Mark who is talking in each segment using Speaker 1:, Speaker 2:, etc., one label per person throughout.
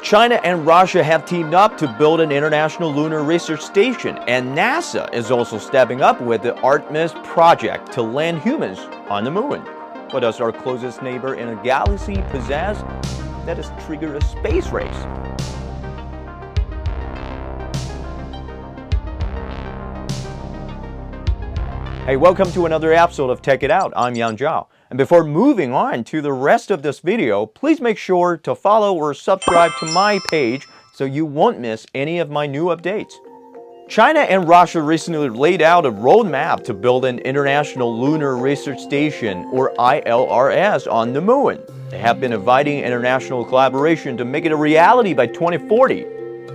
Speaker 1: China and Russia have teamed up to build an international lunar research station, and NASA is also stepping up with the Artemis project to land humans on the moon. What does our closest neighbor in a galaxy possess that has triggered a space race? Hey, welcome to another episode of Check It Out. I'm Yang Zhao. And before moving on to the rest of this video, please make sure to follow or subscribe to my page so you won't miss any of my new updates. China and Russia recently laid out a roadmap to build an International Lunar Research Station, or ILRS, on the moon. They have been inviting international collaboration to make it a reality by 2040.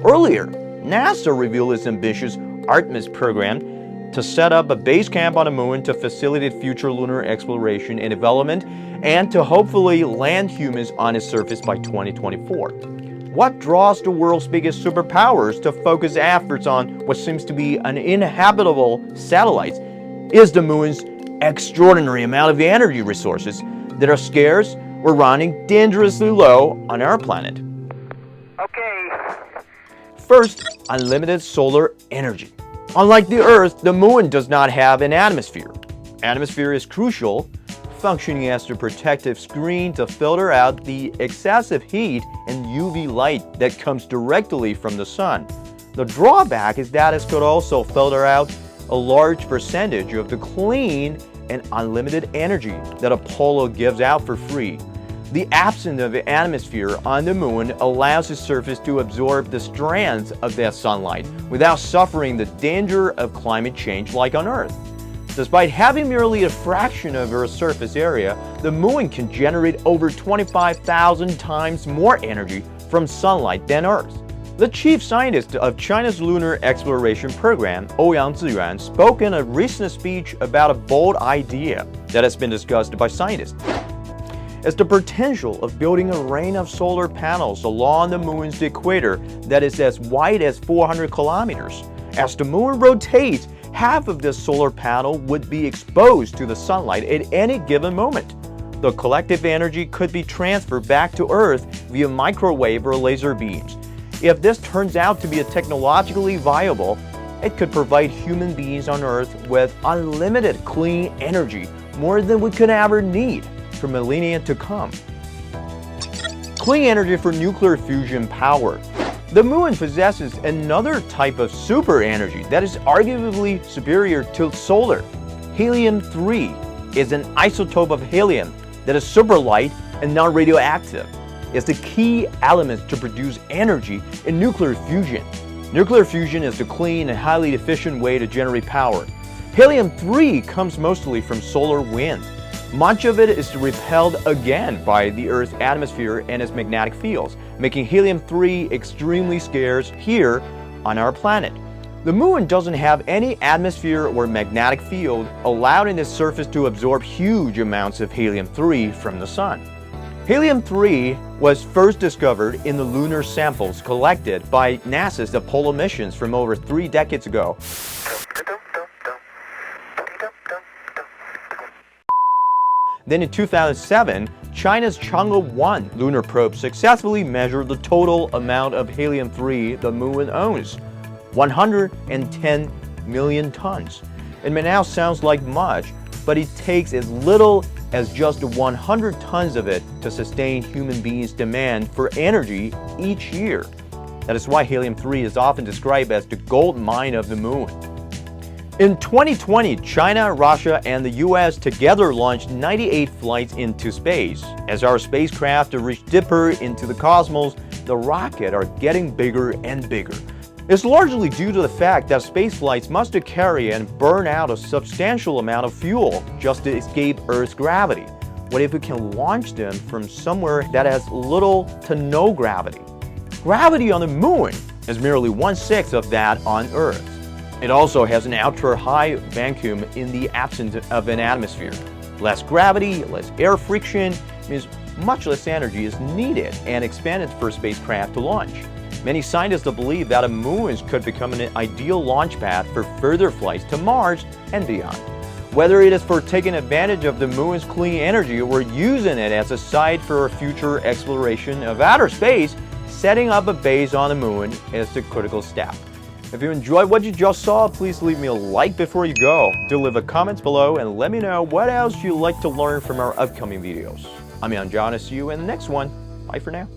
Speaker 1: Earlier, NASA revealed its ambitious Artemis program to set up a base camp on the moon to facilitate future lunar exploration and development, and to hopefully land humans on its surface by 2024. What draws the world's biggest superpowers to focus efforts on what seems to be uninhabitable satellites is the moon's extraordinary amount of energy resources that are scarce or running dangerously low on our planet.
Speaker 2: Okay.
Speaker 1: First, unlimited solar energy. Unlike the Earth, the moon does not have an atmosphere. Atmosphere is crucial, functioning as a protective screen to filter out the excessive heat and UV light that comes directly from the sun. The drawback is that it could also filter out a large percentage of the clean and unlimited energy that Apollo gives out for free. The absence of an atmosphere on the moon allows its surface to absorb the strands of that sunlight without suffering the danger of climate change like on Earth. Despite having merely a fraction of Earth's surface area, the moon can generate over 25,000 times more energy from sunlight than Earth. The chief scientist of China's lunar exploration program, Ouyang Ziyuan, spoke in a recent speech about a bold idea that has been discussed by scientists. It's the potential of building a rain of solar panels along the moon's equator that is as wide as 400 kilometers. As the moon rotates, half of this solar panel would be exposed to the sunlight at any given moment. The collective energy could be transferred back to Earth via microwave or laser beams. If this turns out to be technologically viable, it could provide human beings on Earth with unlimited clean energy, more than we could ever need for millennia to come. Clean energy for nuclear fusion power. The moon possesses another type of super energy that is arguably superior to solar. Helium-3 is an isotope of helium that is super light and non-radioactive. It's the key element to produce energy in nuclear fusion. Nuclear fusion is the clean and highly efficient way to generate power. Helium-3 comes mostly from solar wind. Much of it is repelled again by the Earth's atmosphere and its magnetic fields, making helium-3 extremely scarce here on our planet. The moon doesn't have any atmosphere or magnetic field, allowing its surface to absorb huge amounts of helium-3 from the sun. Helium-3 was first discovered in the lunar samples collected by NASA's Apollo missions from over 3 decades ago. Then in 2007, China's Chang'e-1 lunar probe successfully measured the total amount of helium-3 the moon owns, 110 million tons. It may now sound like much, but it takes as little as just 100 tons of it to sustain human beings' demand for energy each year. That is why helium-3 is often described as the gold mine of the moon. In 2020, China, Russia, and the US together launched 98 flights into space. As our spacecraft reach deeper into the cosmos, the rockets are getting bigger and bigger. It's largely due to the fact that space flights must carry and burn out a substantial amount of fuel just to escape Earth's gravity. What if we can launch them from somewhere that has little to no gravity? Gravity on the moon is merely 1/6 of that on Earth. It also has an ultra-high vacuum in the absence of an atmosphere. Less gravity, less air friction means much less energy is needed and expended for a spacecraft to launch. Many scientists believe that a moon could become an ideal launch pad for further flights to Mars and beyond. Whether it is for taking advantage of the moon's clean energy or using it as a site for future exploration of outer space, setting up a base on the moon is the critical step. If you enjoyed what you just saw, please leave me a like before you go. Do leave a comment below and let me know what else you'd like to learn from our upcoming videos. I'm Jan, see you in the next one. Bye for now.